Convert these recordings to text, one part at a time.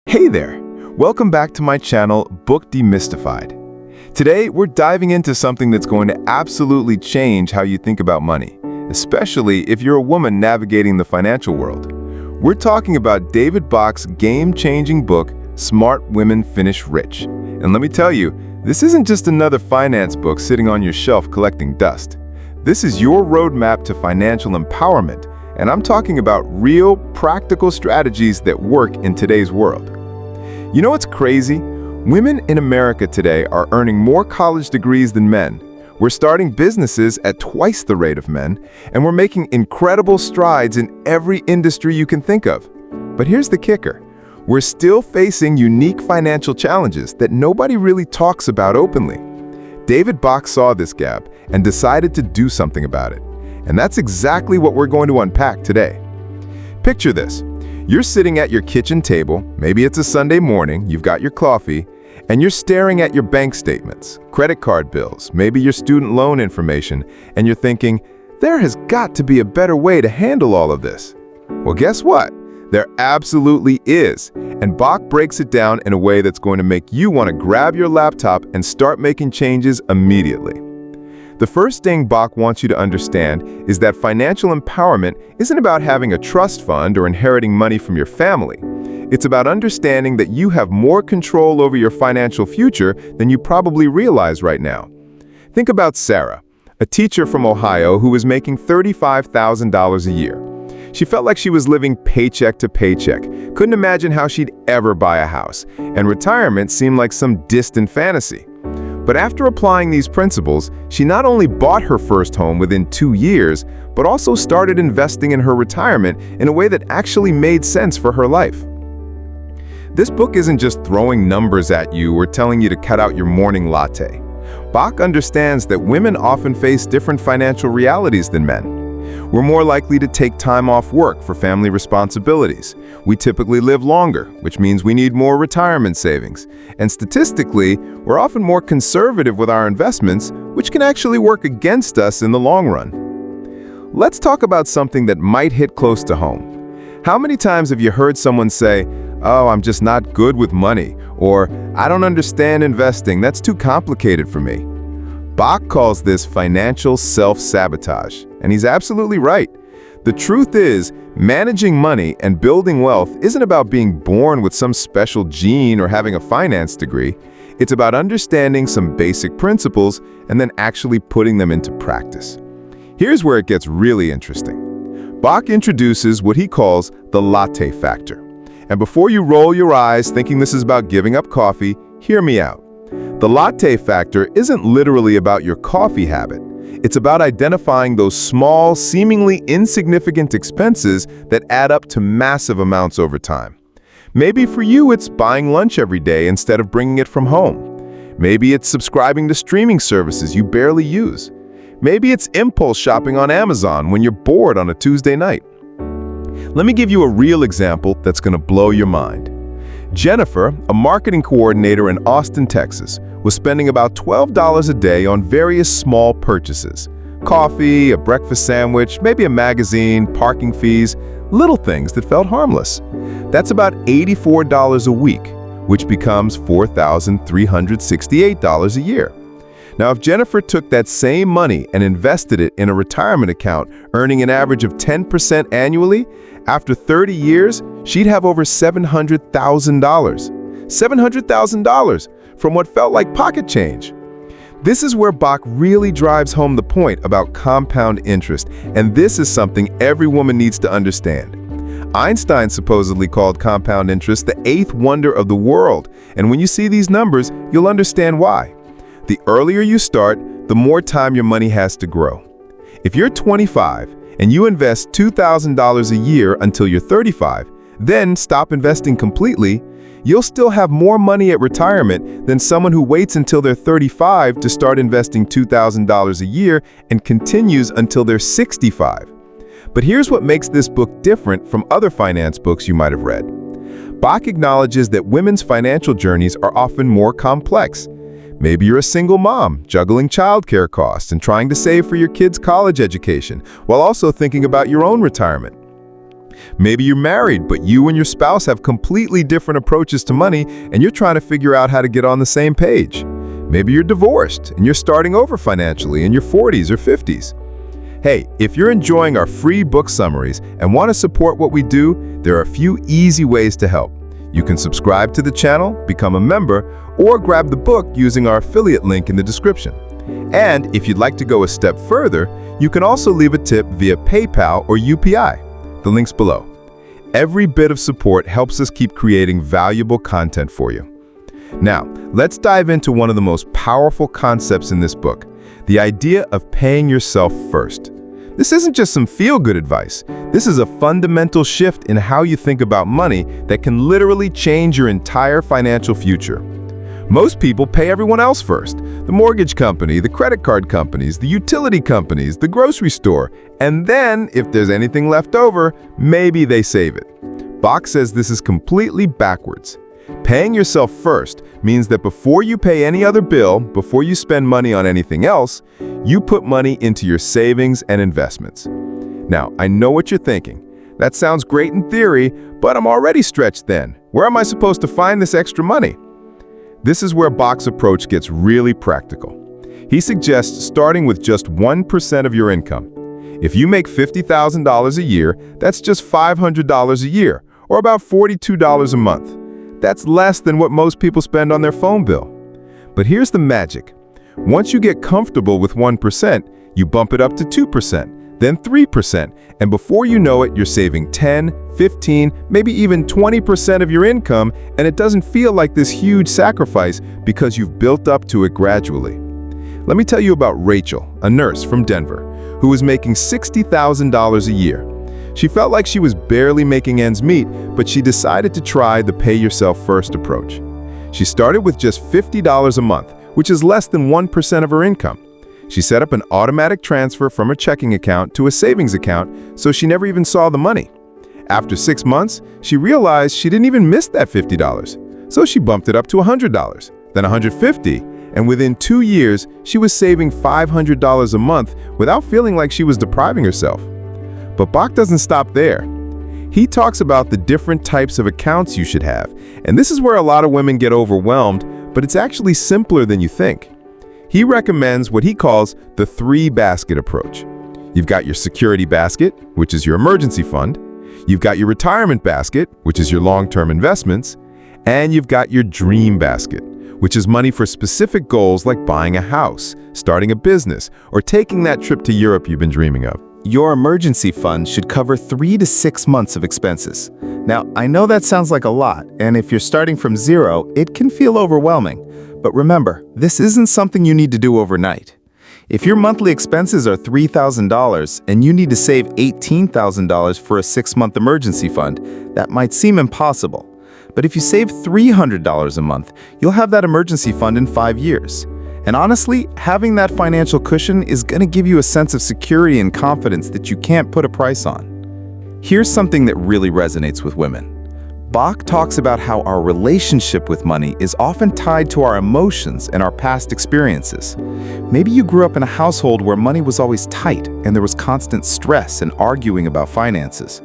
Hey there! Welcome back to my channel, Book Demystified. Today, we're diving into something that's going to absolutely change how you think about money, especially if you're a woman navigating the financial world. We're talking about David Bach's game-changing book, Smart Women Finish Rich. And let me tell you, this isn't just another finance book sitting on your shelf collecting dust. This is your roadmap to financial empowerment, and I'm talking about real, practical strategies that work in today's world. You know what's crazy? Women in America today are earning more college degrees than men. We're starting businesses at twice the rate of men, and we're making incredible strides in every industry you can think of. But here's the kicker. We're still facing unique financial challenges that nobody really talks about openly. David Bach saw this gap and decided to do something about it. And that's exactly what we're going to unpack today. Picture this. You're sitting at your kitchen table, maybe it's a Sunday morning, you've got your coffee, and you're staring at your bank statements, credit card bills, maybe your student loan information, and you're thinking, there has got to be a better way to handle all of this. Well, guess what? There absolutely is, and Bach breaks it down in a way that's going to make you want to grab your laptop and start making changes immediately. The first thing Bach wants you to understand is that financial empowerment isn't about having a trust fund or inheriting money from your family. It's about understanding that you have more control over your financial future than you probably realize right now. Think about Sarah, a teacher from Ohio who was making $35,000 a year. She felt like she was living paycheck to paycheck, couldn't imagine how she'd ever buy a house, and retirement seemed like some distant fantasy. But after applying these principles, she not only bought her first home within 2 years, but also started investing in her retirement in a way that actually made sense for her life. This book isn't just throwing numbers at you or telling you to cut out your morning latte. Bach understands that women often face different financial realities than men. We're more likely to take time off work for family responsibilities. We typically live longer, which means we need more retirement savings. And statistically, we're often more conservative with our investments, which can actually work against us in the long run. Let's talk about something that might hit close to home. How many times have you heard someone say, "Oh, I'm just not good with money," or "I don't understand investing, that's too complicated for me"? Bach calls this financial self-sabotage, and he's absolutely right. The truth is, managing money and building wealth isn't about being born with some special gene or having a finance degree. It's about understanding some basic principles and then actually putting them into practice. Here's where it gets really interesting. Bach introduces what he calls the latte factor. And before you roll your eyes thinking this is about giving up coffee, hear me out. The latte factor isn't literally about your coffee habit. It's about identifying those small, seemingly insignificant expenses that add up to massive amounts over time. Maybe for you it's buying lunch every day instead of bringing it from home. Maybe it's subscribing to streaming services you barely use. Maybe it's impulse shopping on Amazon when you're bored on a Tuesday night. Let me give you a real example that's going to blow your mind. Jennifer, a marketing coordinator in Austin, Texas, was spending about $12 a day on various small purchases. Coffee, a breakfast sandwich, maybe a magazine, parking fees, little things that felt harmless. That's about $84 a week, which becomes $4,368 a year. Now, if Jennifer took that same money and invested it in a retirement account, earning an average of 10% annually, after 30 years, she'd have over $700,000. $700,000 from what felt like pocket change. This is where Bach really drives home the point about compound interest, and this is something every woman needs to understand. Einstein supposedly called compound interest the eighth wonder of the world, and when you see these numbers, you'll understand why. The earlier you start, the more time your money has to grow. If you're 25 and you invest $2,000 a year until you're 35, then stop investing completely, you'll still have more money at retirement than someone who waits until they're 35 to start investing $2,000 a year and continues until they're 65. But here's what makes this book different from other finance books you might have read. Bach acknowledges that women's financial journeys are often more complex. Maybe you're a single mom, juggling childcare costs and trying to save for your kids' college education, while also thinking about your own retirement. Maybe you're married, but you and your spouse have completely different approaches to money, and you're trying to figure out how to get on the same page. Maybe you're divorced, and you're starting over financially in your 40s or 50s. Hey, if you're enjoying our free book summaries and want to support what we do, there are a few easy ways to help. You can subscribe to the channel, become a member, or grab the book using our affiliate link in the description. And if you'd like to go a step further, you can also leave a tip via PayPal or UPI. The link's below. Every bit of support helps us keep creating valuable content for you. Now, let's dive into one of the most powerful concepts in this book, the idea of paying yourself first. This isn't just some feel-good advice. This is a fundamental shift in how you think about money that can literally change your entire financial future. Most people pay everyone else first: the mortgage company, the credit card companies, the utility companies, the grocery store, and then, if there's anything left over, maybe they save it. Bach says this is completely backwards. Paying yourself first means that before you pay any other bill, before you spend money on anything else, you put money into your savings and investments. Now, I know what you're thinking. That sounds great in theory, but I'm already stretched thin. Where am I supposed to find this extra money? This is where Bach's approach gets really practical. He suggests starting with just 1% of your income. If you make $50,000 a year, that's just $500 a year, or about $42 a month. That's less than what most people spend on their phone bill. But here's the magic. Once you get comfortable with 1%, you bump it up to 2%, then 3%, and before you know it, you're saving 10, 15, maybe even 20% of your income, and it doesn't feel like this huge sacrifice because you've built up to it gradually. Let me tell you about Rachel, a nurse from Denver, who was making $60,000 a year. She felt like she was barely making ends meet, but she decided to try the pay-yourself-first approach. She started with just $50 a month, which is less than 1% of her income. She set up an automatic transfer from her checking account to a savings account, so she never even saw the money. After 6 months, she realized she didn't even miss that $50, so she bumped it up to $100, then $150, and within 2 years, she was saving $500 a month without feeling like she was depriving herself. But Bach doesn't stop there. He talks about the different types of accounts you should have, and this is where a lot of women get overwhelmed, but it's actually simpler than you think. He recommends what he calls the 3-basket approach. You've got your security basket, which is your emergency fund. You've got your retirement basket, which is your long-term investments. And you've got your dream basket, which is money for specific goals like buying a house, starting a business, or taking that trip to Europe you've been dreaming of. Your emergency fund should cover 3 to 6 months of expenses. Now, I know that sounds like a lot, and if you're starting from zero, it can feel overwhelming. But remember, this isn't something you need to do overnight. If your monthly expenses are $3,000 and you need to save $18,000 for a 6-month emergency fund, that might seem impossible. But if you save $300 a month, you'll have that emergency fund in 5 years. And honestly, having that financial cushion is going to give you a sense of security and confidence that you can't put a price on. Here's something that really resonates with women. Bach talks about how our relationship with money is often tied to our emotions and our past experiences. Maybe you grew up in a household where money was always tight and there was constant stress and arguing about finances.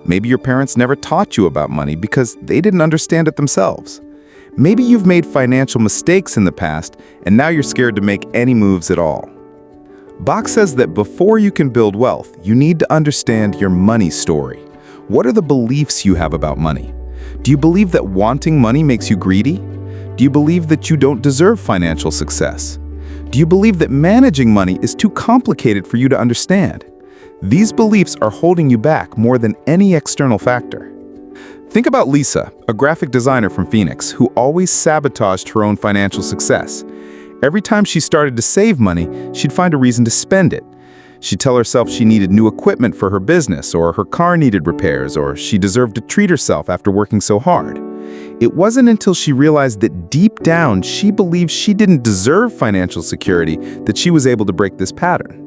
Maybe your parents never taught you about money because they didn't understand it themselves. Maybe you've made financial mistakes in the past, and now you're scared to make any moves at all. Bach says that before you can build wealth, you need to understand your money story. What are the beliefs you have about money? Do you believe that wanting money makes you greedy? Do you believe that you don't deserve financial success? Do you believe that managing money is too complicated for you to understand? These beliefs are holding you back more than any external factor. Think about Lisa, a graphic designer from Phoenix, who always sabotaged her own financial success. Every time she started to save money, she'd find a reason to spend it. She'd tell herself she needed new equipment for her business, or her car needed repairs, or she deserved to treat herself after working so hard. It wasn't until she realized that deep down she believed she didn't deserve financial security that she was able to break this pattern.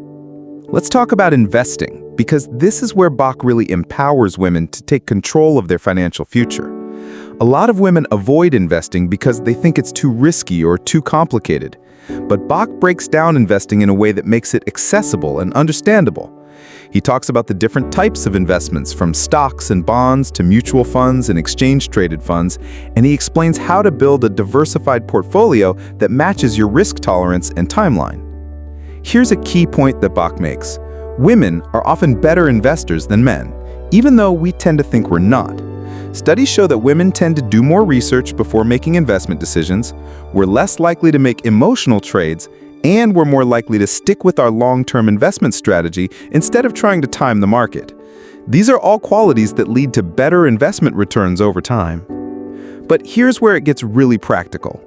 Let's talk about investing, because this is where Bach really empowers women to take control of their financial future. A lot of women avoid investing because they think it's too risky or too complicated. But Bach breaks down investing in a way that makes it accessible and understandable. He talks about the different types of investments, from stocks and bonds to mutual funds and exchange-traded funds, and he explains how to build a diversified portfolio that matches your risk tolerance and timeline. Here's a key point that Bach makes. Women are often better investors than men, even though we tend to think we're not. Studies show that women tend to do more research before making investment decisions, we're less likely to make emotional trades, and we're more likely to stick with our long-term investment strategy instead of trying to time the market. These are all qualities that lead to better investment returns over time. But here's where it gets really practical.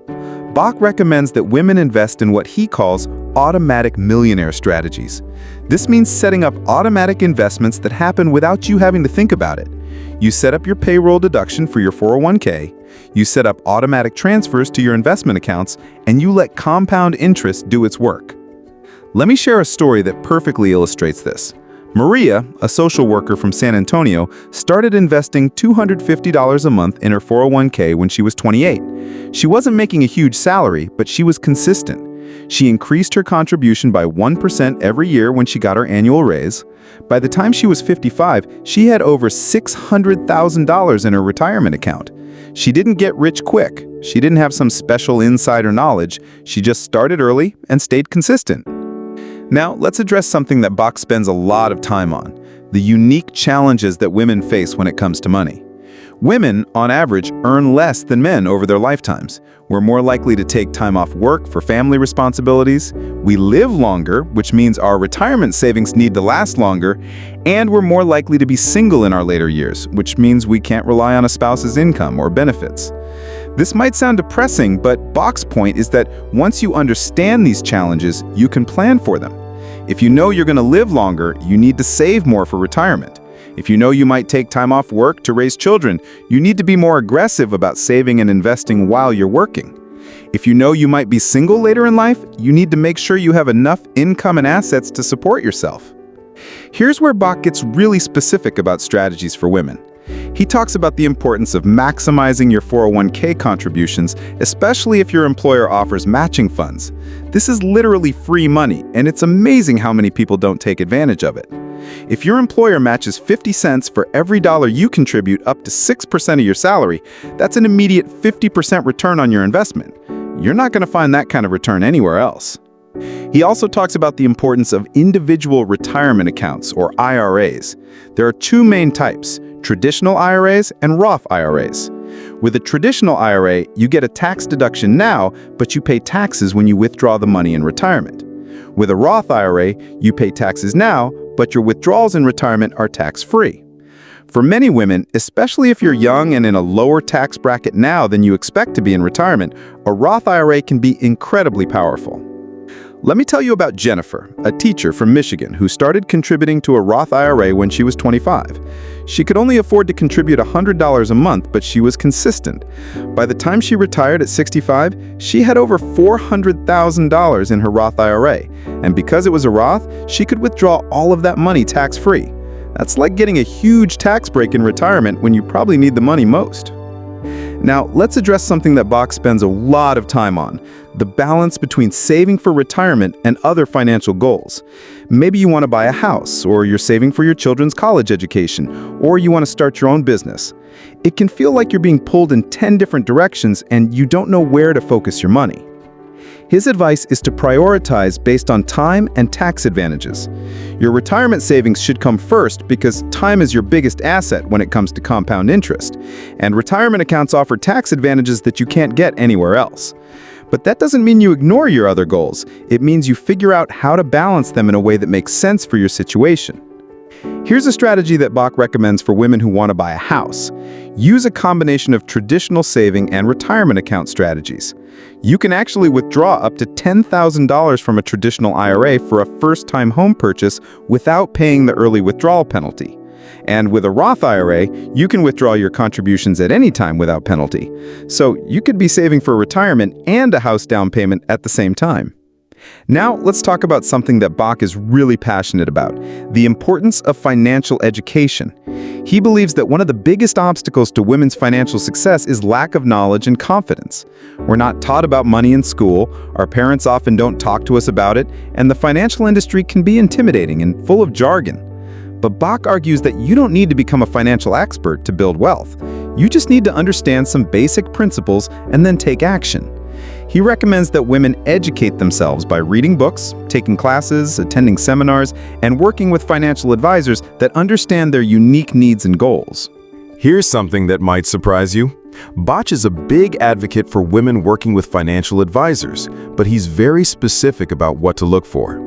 Bach recommends that women invest in what he calls automatic millionaire strategies. This means setting up automatic investments that happen without you having to think about it. You set up your payroll deduction for your 401k, you set up automatic transfers to your investment accounts, and you let compound interest do its work. Let me share a story that perfectly illustrates this. Maria, a social worker from San Antonio, started investing $250 a month in her 401k when she was 28. She wasn't making a huge salary, but she was consistent. She increased her contribution by 1% every year when she got her annual raise. By the time she was 55, she had over $600,000 in her retirement account. She didn't get rich quick. She didn't have some special insider knowledge. She just started early and stayed consistent. Now, let's address something that Bach spends a lot of time on: the unique challenges that women face when it comes to money. Women, on average, earn less than men over their lifetimes. We're more likely to take time off work for family responsibilities. We live longer, which means our retirement savings need to last longer. And we're more likely to be single in our later years, which means we can't rely on a spouse's income or benefits. This might sound depressing, but Bach's point is that once you understand these challenges, you can plan for them. If you know you're going to live longer, you need to save more for retirement. If you know you might take time off work to raise children, you need to be more aggressive about saving and investing while you're working. If you know you might be single later in life, you need to make sure you have enough income and assets to support yourself. Here's where Bach gets really specific about strategies for women. He talks about the importance of maximizing your 401k contributions, especially if your employer offers matching funds. This is literally free money, and it's amazing how many people don't take advantage of it. If your employer matches 50 cents for every dollar you contribute up to 6% of your salary, that's an immediate 50% return on your investment. You're not going to find that kind of return anywhere else. He also talks about the importance of individual retirement accounts, or IRAs. There are two main types: traditional IRAs and Roth IRAs. With a traditional IRA, you get a tax deduction now, but you pay taxes when you withdraw the money in retirement. With a Roth IRA, you pay taxes now, but your withdrawals in retirement are tax-free. For many women, especially if you're young and in a lower tax bracket now than you expect to be in retirement, a Roth IRA can be incredibly powerful. Let me tell you about Jennifer, a teacher from Michigan who started contributing to a Roth IRA when she was 25. She could only afford to contribute $100 a month, but she was consistent. By the time she retired at 65, she had over $400,000 in her Roth IRA, and because it was a Roth, she could withdraw all of that money tax-free. That's like getting a huge tax break in retirement when you probably need the money most. Now, let's address something that Bach spends a lot of time on: the balance between saving for retirement and other financial goals. Maybe you want to buy a house, or you're saving for your children's college education, or you want to start your own business. It can feel like you're being pulled in 10 different directions and you don't know where to focus your money. His advice is to prioritize based on time and tax advantages. Your retirement savings should come first because time is your biggest asset when it comes to compound interest, and retirement accounts offer tax advantages that you can't get anywhere else. But that doesn't mean you ignore your other goals. It means you figure out how to balance them in a way that makes sense for your situation. Here's a strategy that Bach recommends for women who want to buy a house. Use a combination of traditional saving and retirement account strategies. You can actually withdraw up to $10,000 from a traditional IRA for a first-time home purchase without paying the early withdrawal penalty. And with a Roth IRA, you can withdraw your contributions at any time without penalty. So you could be saving for retirement and a house down payment at the same time. Now, let's talk about something that Bach is really passionate about: the importance of financial education. He believes that one of the biggest obstacles to women's financial success is lack of knowledge and confidence. We're not taught about money in school, our parents often don't talk to us about it, and the financial industry can be intimidating and full of jargon. but Bach argues that you don't need to become a financial expert to build wealth. You just need to understand some basic principles and then take action. He recommends that women educate themselves by reading books, taking classes, attending seminars, and working with financial advisors that understand their unique needs and goals. Here's something that might surprise you. Bach is a big advocate for women working with financial advisors, but he's very specific about what to look for.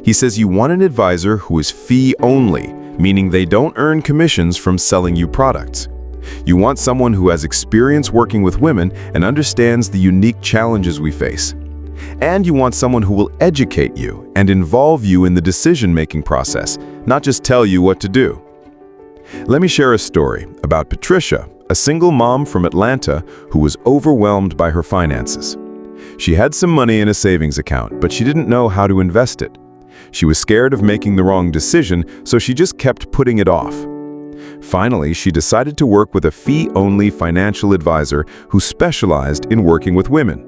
He says you want an advisor who is fee-only, meaning they don't earn commissions from selling you products. You want someone who has experience working with women and understands the unique challenges we face. And you want someone who will educate you and involve you in the decision-making process, not just tell you what to do. Let me share a story about Patricia, a single mom from Atlanta who was overwhelmed by her finances. She had some money in a savings account, but she didn't know how to invest it. She was scared of making the wrong decision, so she just kept putting it off. Finally, she decided to work with a fee-only financial advisor who specialized in working with women.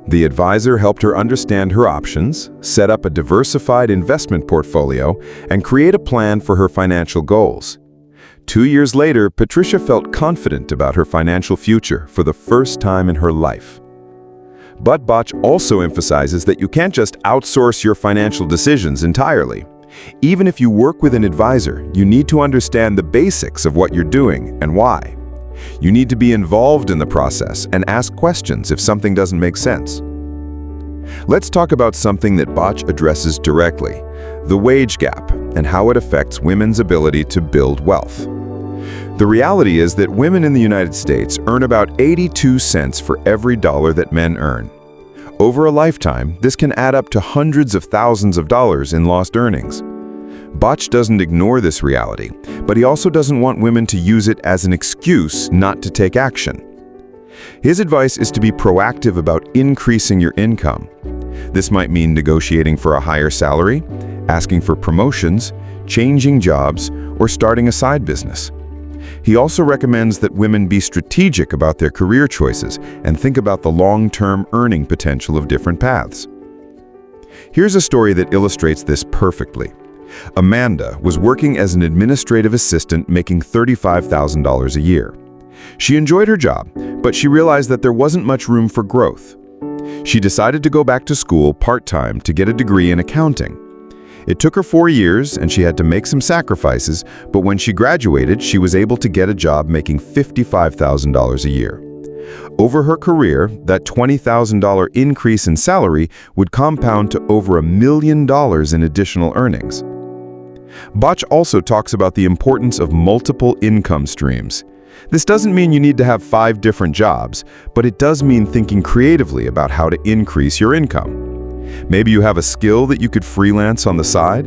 The advisor helped her understand her options, set up a diversified investment portfolio, and create a plan for her financial goals. 2 years later, Patricia felt confident about her financial future for the first time in her life. But Bach also emphasizes that you can't just outsource your financial decisions entirely. Even if you work with an advisor, you need to understand the basics of what you're doing and why. You need to be involved in the process and ask questions if something doesn't make sense. Let's talk about something that Bach addresses directly, the wage gap and how it affects women's ability to build wealth. The reality is that women in the United States earn about 82 cents for every dollar that men earn. Over a lifetime, this can add up to hundreds of thousands of dollars in lost earnings. Bach doesn't ignore this reality, but he also doesn't want women to use it as an excuse not to take action. His advice is to be proactive about increasing your income. This might mean negotiating for a higher salary, asking for promotions, changing jobs, or starting a side business. He also recommends that women be strategic about their career choices and think about the long-term earning potential of different paths. Here's a story that illustrates this perfectly. Amanda was working as an administrative assistant making $35,000 a year. She enjoyed her job, but she realized that there wasn't much room for growth. She decided to go back to school part-time to get a degree in accounting. It took her 4 years and she had to make some sacrifices, but when she graduated, she was able to get a job making $55,000 a year. Over her career, that $20,000 increase in salary would compound to over $1 million in additional earnings. Bach also talks about the importance of multiple income streams. This doesn't mean you need to have 5 different jobs, but it does mean thinking creatively about how to increase your income. Maybe you have a skill that you could freelance on the side.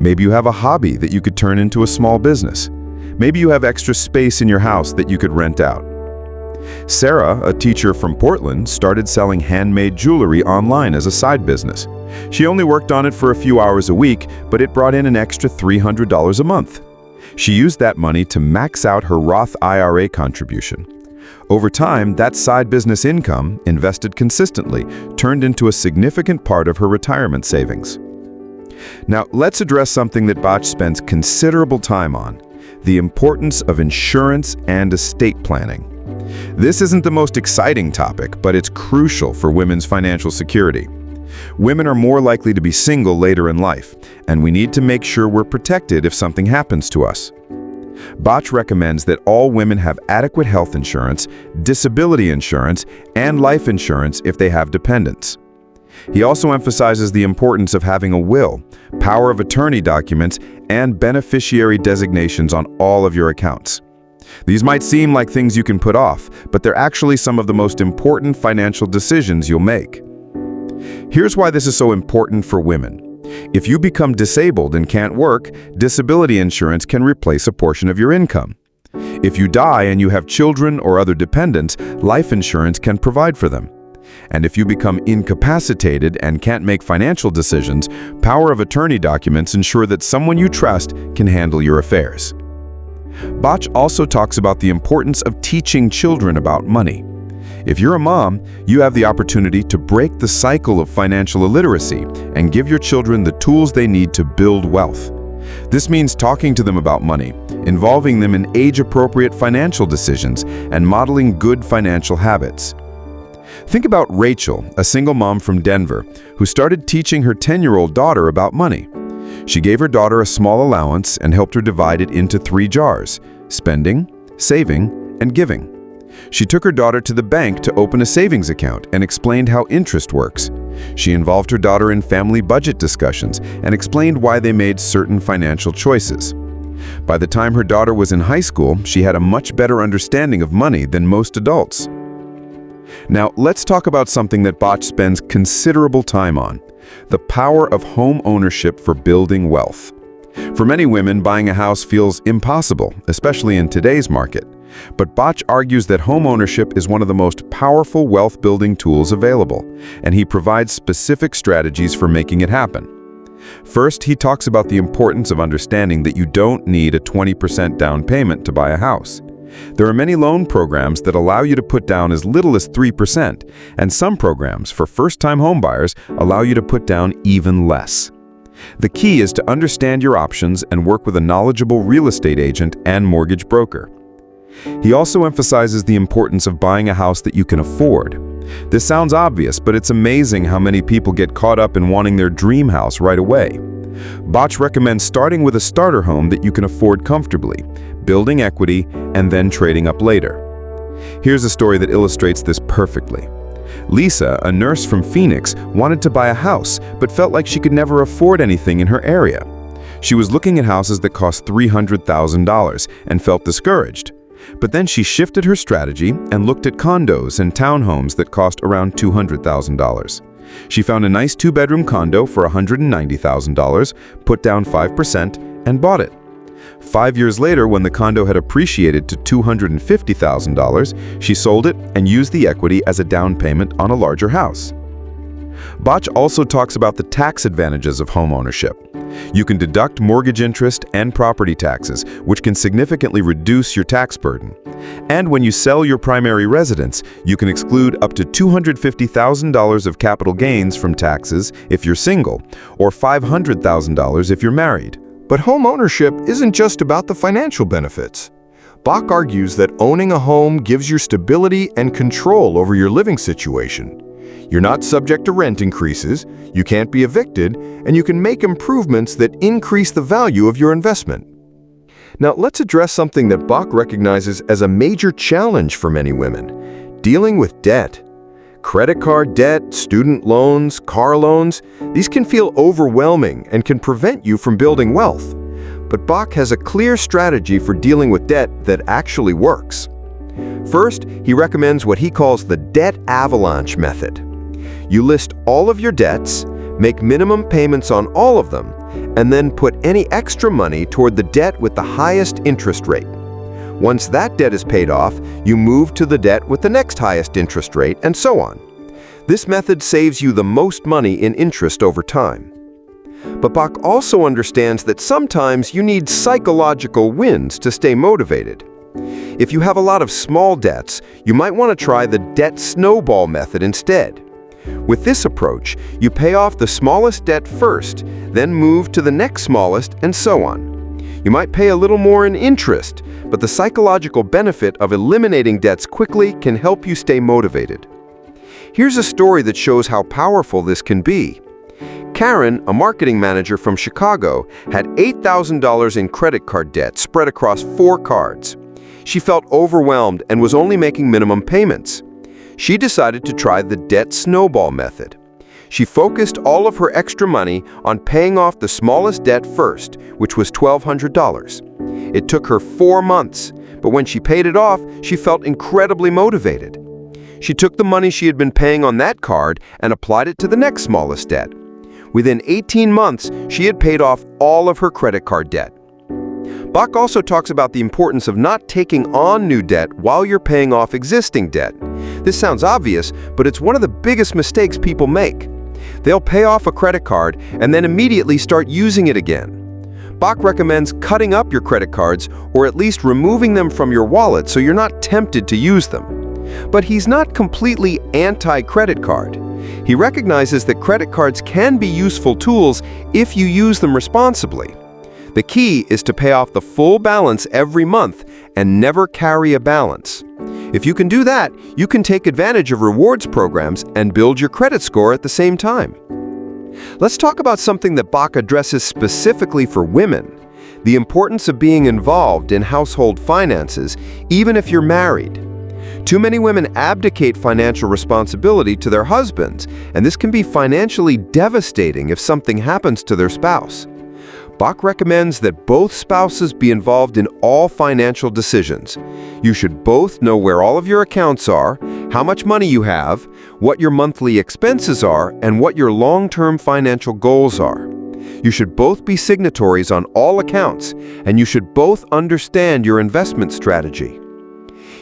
Maybe you have a hobby that you could turn into a small business. Maybe you have extra space in your house that you could rent out. Sarah, a teacher from Portland, started selling handmade jewelry online as a side business. She only worked on it for a few hours a week, but it brought in an extra $300 a month. She used that money to max out her Roth IRA contribution. Over time, that side business income, invested consistently, turned into a significant part of her retirement savings. Now, let's address something that Bach spends considerable time on: the importance of insurance and estate planning. This isn't the most exciting topic, but it's crucial for women's financial security. Women are more likely to be single later in life, and we need to make sure we're protected if something happens to us. Bach recommends that all women have adequate health insurance, disability insurance, and life insurance if they have dependents. He also emphasizes the importance of having a will, power of attorney documents, and beneficiary designations on all of your accounts. These might seem like things you can put off, but they're actually some of the most important financial decisions you'll make. Here's why this is so important for women. If you become disabled and can't work, disability insurance can replace a portion of your income. If you die and you have children or other dependents, life insurance can provide for them. And if you become incapacitated and can't make financial decisions, power of attorney documents ensure that someone you trust can handle your affairs. Bach also talks about the importance of teaching children about money. If you're a mom, you have the opportunity to break the cycle of financial illiteracy and give your children the tools they need to build wealth. This means talking to them about money, involving them in age-appropriate financial decisions, and modeling good financial habits. Think about Rachel, a single mom from Denver, who started teaching her 10-year-old daughter about money. She gave her daughter a small allowance and helped her divide it into 3 jars: spending, saving, and giving. She took her daughter to the bank to open a savings account and explained how interest works. She involved her daughter in family budget discussions and explained why they made certain financial choices. By the time her daughter was in high school, she had a much better understanding of money than most adults. Now, let's talk about something that Bach spends considerable time on: the power of home ownership for building wealth. For many women, buying a house feels impossible, especially in today's market. But Bach argues that home ownership is one of the most powerful wealth-building tools available, and he provides specific strategies for making it happen. First, he talks about the importance of understanding that you don't need a 20% down payment to buy a house. There are many loan programs that allow you to put down as little as 3%, and some programs for first-time homebuyers allow you to put down even less. The key is to understand your options and work with a knowledgeable real estate agent and mortgage broker. He also emphasizes the importance of buying a house that you can afford. This sounds obvious, but it's amazing how many people get caught up in wanting their dream house right away. Bach recommends starting with a starter home that you can afford comfortably, building equity, and then trading up later. Here's a story that illustrates this perfectly. Lisa, a nurse from Phoenix, wanted to buy a house, but felt like she could never afford anything in her area. She was looking at houses that cost $300,000 and felt discouraged. But then she shifted her strategy and looked at condos and townhomes that cost around $200,000. She found a nice 2-bedroom condo for $190,000, put down 5%, and bought it. 5 years later, when the condo had appreciated to $250,000, she sold it and used the equity as a down payment on a larger house. Bach also talks about the tax advantages of home ownership. You can deduct mortgage interest and property taxes, which can significantly reduce your tax burden. And when you sell your primary residence, you can exclude up to $250,000 of capital gains from taxes if you're single, or $500,000 if you're married. But home ownership isn't just about the financial benefits. Bach argues that owning a home gives you stability and control over your living situation. You're not subject to rent increases, you can't be evicted, and you can make improvements that increase the value of your investment. Now, let's address something that Bach recognizes as a major challenge for many women: dealing with debt. Credit card debt, student loans, car loans, these can feel overwhelming and can prevent you from building wealth. But Bach has a clear strategy for dealing with debt that actually works. First, he recommends what he calls the debt avalanche method. You list all of your debts, make minimum payments on all of them, and then put any extra money toward the debt with the highest interest rate. Once that debt is paid off, you move to the debt with the next highest interest rate, and so on. This method saves you the most money in interest over time. But Bach also understands that sometimes you need psychological wins to stay motivated. If you have a lot of small debts, you might want to try the debt snowball method instead. With this approach, you pay off the smallest debt first, then move to the next smallest, and so on. You might pay a little more in interest, but the psychological benefit of eliminating debts quickly can help you stay motivated. Here's a story that shows how powerful this can be. Karen, a marketing manager from Chicago, had $8,000 in credit card debt spread across 4 cards. She felt overwhelmed and was only making minimum payments. She decided to try the debt snowball method. She focused all of her extra money on paying off the smallest debt first, which was $1,200. It took her 4 months, but when she paid it off, she felt incredibly motivated. She took the money she had been paying on that card and applied it to the next smallest debt. Within 18 months, she had paid off all of her credit card debt. Bach also talks about the importance of not taking on new debt while you're paying off existing debt. This sounds obvious, but it's one of the biggest mistakes people make. They'll pay off a credit card and then immediately start using it again. Bach recommends cutting up your credit cards or at least removing them from your wallet so you're not tempted to use them. But he's not completely anti-credit card. He recognizes that credit cards can be useful tools if you use them responsibly. The key is to pay off the full balance every month and never carry a balance. If you can do that, you can take advantage of rewards programs and build your credit score at the same time. Let's talk about something that Bach addresses specifically for women: the importance of being involved in household finances, even if you're married. Too many women abdicate financial responsibility to their husbands, and this can be financially devastating if something happens to their spouse. Bach recommends that both spouses be involved in all financial decisions. You should both know where all of your accounts are, how much money you have, what your monthly expenses are, and what your long-term financial goals are. You should both be signatories on all accounts, and you should both understand your investment strategy.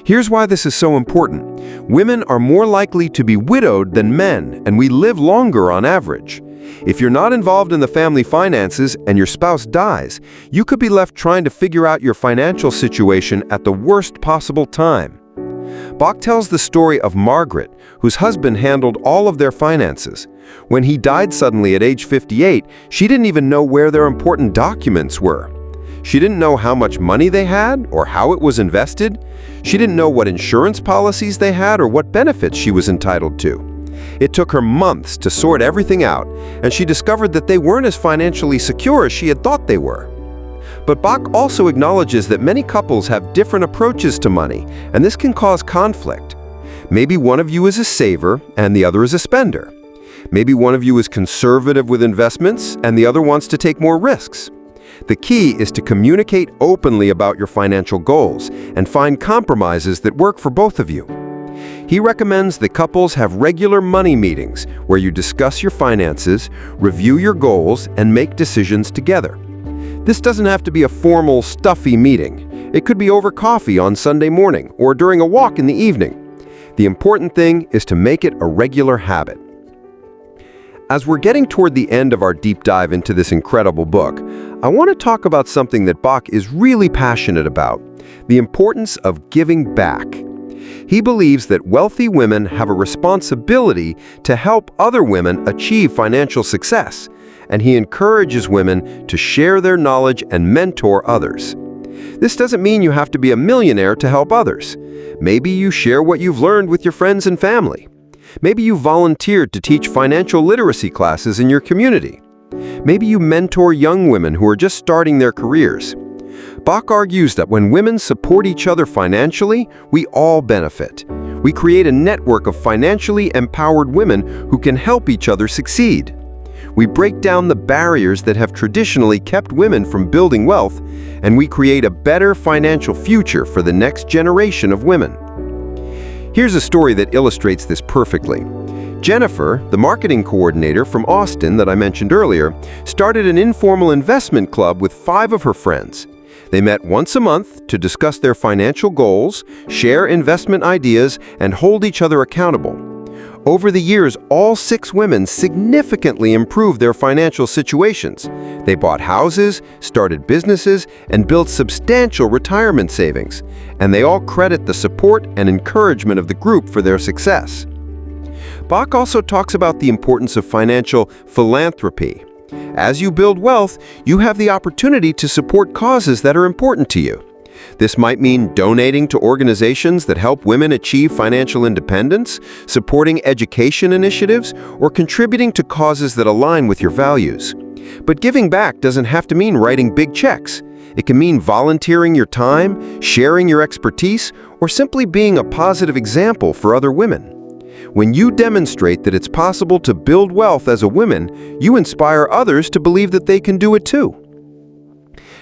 Here's why this is so important. Women are more likely to be widowed than men, and we live longer on average. If you're not involved in the family finances and your spouse dies, you could be left trying to figure out your financial situation at the worst possible time. Bach tells the story of Margaret, whose husband handled all of their finances. When he died suddenly at age 58, she didn't even know where their important documents were. She didn't know how much money they had or how it was invested. She didn't know what insurance policies they had or what benefits she was entitled to. It took her months to sort everything out, and she discovered that they weren't as financially secure as she had thought they were. But Bach also acknowledges that many couples have different approaches to money, and this can cause conflict. Maybe one of you is a saver and the other is a spender. Maybe one of you is conservative with investments and the other wants to take more risks. The key is to communicate openly about your financial goals and find compromises that work for both of you. He recommends that couples have regular money meetings where you discuss your finances, review your goals, and make decisions together. This doesn't have to be a formal, stuffy meeting. It could be over coffee on Sunday morning or during a walk in the evening. The important thing is to make it a regular habit. As we're getting toward the end of our deep dive into this incredible book, I want to talk about something that Bach is really passionate about: the importance of giving back. He believes that wealthy women have a responsibility to help other women achieve financial success, and he encourages women to share their knowledge and mentor others. This doesn't mean you have to be a millionaire to help others. Maybe you share what you've learned with your friends and family. Maybe you volunteered to teach financial literacy classes in your community. Maybe you mentor young women who are just starting their careers. Bach argues that when women support each other financially, we all benefit. We create a network of financially empowered women who can help each other succeed. We break down the barriers that have traditionally kept women from building wealth, and we create a better financial future for the next generation of women. Here's a story that illustrates this perfectly. Jennifer, the marketing coordinator from Austin that I mentioned earlier, started an informal investment club with 5 of her friends. They met once a month to discuss their financial goals, share investment ideas, and hold each other accountable. Over the years, all 6 women significantly improved their financial situations. They bought houses, started businesses, and built substantial retirement savings. And they all credit the support and encouragement of the group for their success. Bach also talks about the importance of financial philanthropy. As you build wealth, you have the opportunity to support causes that are important to you. This might mean donating to organizations that help women achieve financial independence, supporting education initiatives, or contributing to causes that align with your values. But giving back doesn't have to mean writing big checks. It can mean volunteering your time, sharing your expertise, or simply being a positive example for other women. When you demonstrate that it's possible to build wealth as a woman, you inspire others to believe that they can do it too.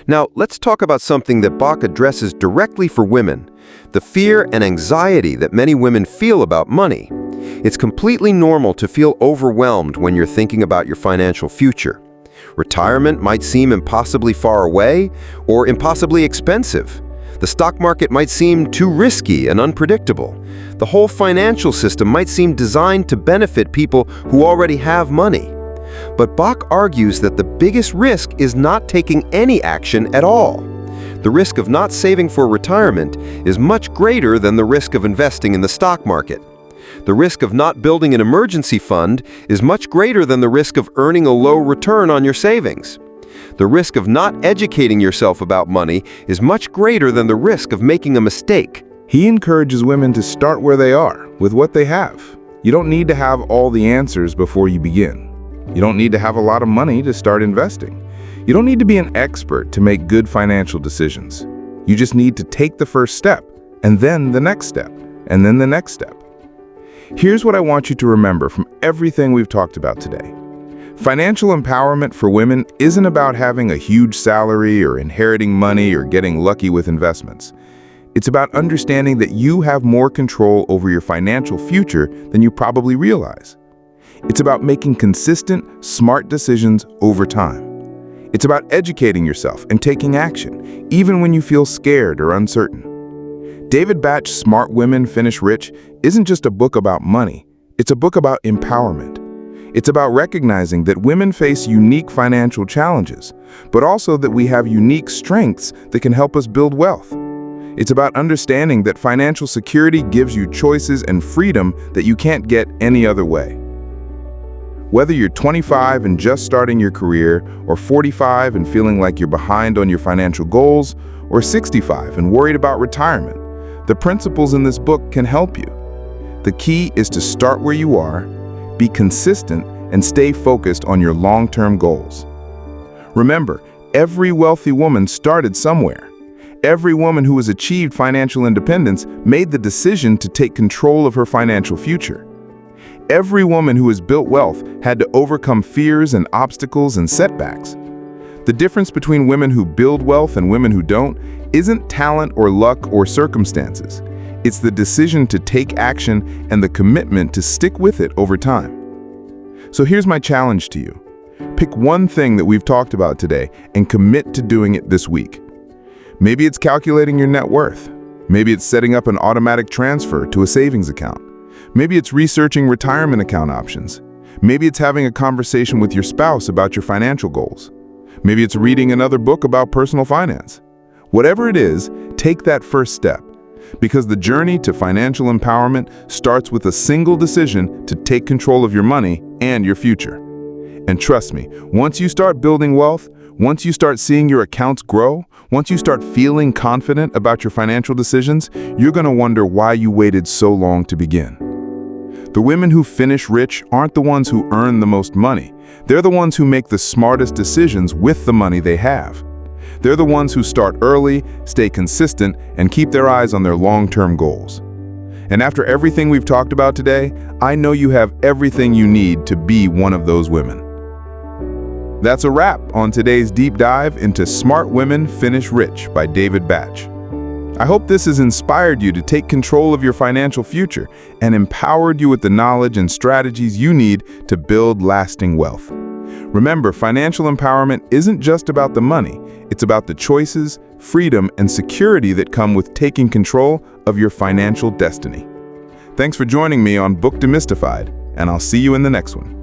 Now, let's talk about something that Bach addresses directly for women: the fear and anxiety that many women feel about money. It's completely normal to feel overwhelmed when you're thinking about your financial future. Retirement might seem impossibly far away or impossibly expensive. The stock market might seem too risky and unpredictable. The whole financial system might seem designed to benefit people who already have money. But Bach argues that the biggest risk is not taking any action at all. The risk of not saving for retirement is much greater than the risk of investing in the stock market. The risk of not building an emergency fund is much greater than the risk of earning a low return on your savings. The risk of not educating yourself about money is much greater than the risk of making a mistake. He encourages women to start where they are, with what they have. You don't need to have all the answers before you begin. You don't need to have a lot of money to start investing. You don't need to be an expert to make good financial decisions. You just need to take the first step, and then the next step, and then the next step. Here's what I want you to remember from everything we've talked about today. Financial empowerment for women isn't about having a huge salary or inheriting money or getting lucky with investments. It's about understanding that you have more control over your financial future than you probably realize. It's about making consistent, smart decisions over time. It's about educating yourself and taking action, even when you feel scared or uncertain. David Bach's Smart Women Finish Rich isn't just a book about money, it's a book about empowerment. It's about recognizing that women face unique financial challenges, but also that we have unique strengths that can help us build wealth. It's about understanding that financial security gives you choices and freedom that you can't get any other way. Whether you're 25 and just starting your career, or 45 and feeling like you're behind on your financial goals, or 65 and worried about retirement, the principles in this book can help you. The key is to start where you are, be consistent, and stay focused on your long-term goals. Remember, every wealthy woman started somewhere. Every woman who has achieved financial independence made the decision to take control of her financial future. Every woman who has built wealth had to overcome fears and obstacles and setbacks. The difference between women who build wealth and women who don't isn't talent or luck or circumstances. It's the decision to take action and the commitment to stick with it over time. So here's my challenge to you. Pick one thing that we've talked about today and commit to doing it this week. Maybe it's calculating your net worth. Maybe it's setting up an automatic transfer to a savings account. Maybe it's researching retirement account options. Maybe it's having a conversation with your spouse about your financial goals. Maybe it's reading another book about personal finance. Whatever it is, take that first step, because the journey to financial empowerment starts with a single decision to take control of your money and your future. And trust me, once you start building wealth, once you start seeing your accounts grow, once you start feeling confident about your financial decisions, you're going to wonder why you waited so long to begin. The women who finish rich aren't the ones who earn the most money. They're the ones who make the smartest decisions with the money they have. They're the ones who start early, stay consistent, and keep their eyes on their long-term goals. And after everything we've talked about today, I know you have everything you need to be one of those women. That's a wrap on today's deep dive into Smart Women Finish Rich by David Bach. I hope this has inspired you to take control of your financial future and empowered you with the knowledge and strategies you need to build lasting wealth. Remember, financial empowerment isn't just about the money. It's about the choices, freedom, and security that come with taking control of your financial destiny. Thanks for joining me on Book Demystified, and I'll see you in the next one.